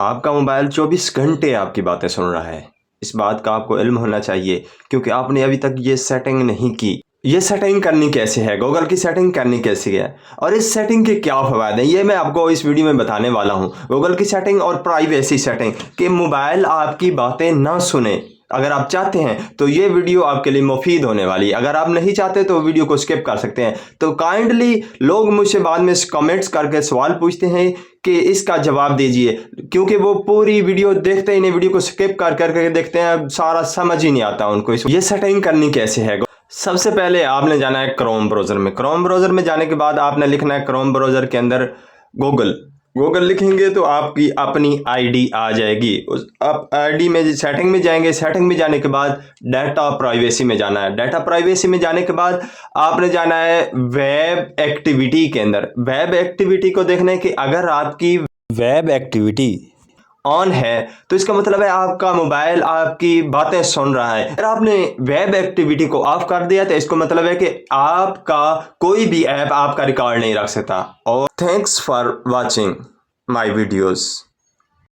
आपका मोबाइल 24 घंटे आपकी बातें सुन रहा है। इस बात का आपको इल्म होना चाहिए क्योंकि आपने अभी तक ये सेटिंग नहीं की। ये सेटिंग करनी कैसे है, गूगल की सेटिंग करनी कैसी है और इस सेटिंग के क्या फ़ायदे हैं, ये मैं आपको इस वीडियो में बताने वाला हूँ। गूगल की सेटिंग और प्राइवेसी सेटिंग कि मोबाइल आपकी बातें ना सुने। अगर आप चाहते हैं तो ये वीडियो आपके लिए मुफीद होने वाली है। अगर आप नहीं चाहते तो वीडियो को स्किप कर सकते हैं। तो काइंडली लोग मुझसे बाद में कमेंट्स करके सवाल पूछते हैं कि इसका जवाब दीजिए, क्योंकि वो पूरी वीडियो देखते ही नहीं, वीडियो को स्किप कर करके देखते हैं, सारा समझ ही नहीं आता उनको। ये सेटिंग करनी कैसे है। सबसे पहले आपने जाना है क्रोम ब्राउज़र में। क्रोम ब्राउज़र में जाने के बाद आपने लिखना है क्रोम ब्राउज़र के अंदर गूगल। गूगल लिखेंगे तो आपकी अपनी आईडी आ जाएगी। उस आप आईडी में सेटिंग में जाएंगे। सेटिंग में जाने के बाद डाटा प्राइवेसी में जाना है। डाटा प्राइवेसी में जाने के बाद आपने जाना है वेब एक्टिविटी के अंदर। वेब एक्टिविटी को देखना है कि अगर आपकी वेब एक्टिविटी ऑन है तो इसका मतलब है आपका मोबाइल आपकी बातें सुन रहा है। अगर आपने वेब एक्टिविटी को ऑफ कर दिया तो इसको मतलब है कि आपका कोई भी ऐप आपका रिकॉर्ड नहीं रख सकता। और thanks for watching my videos.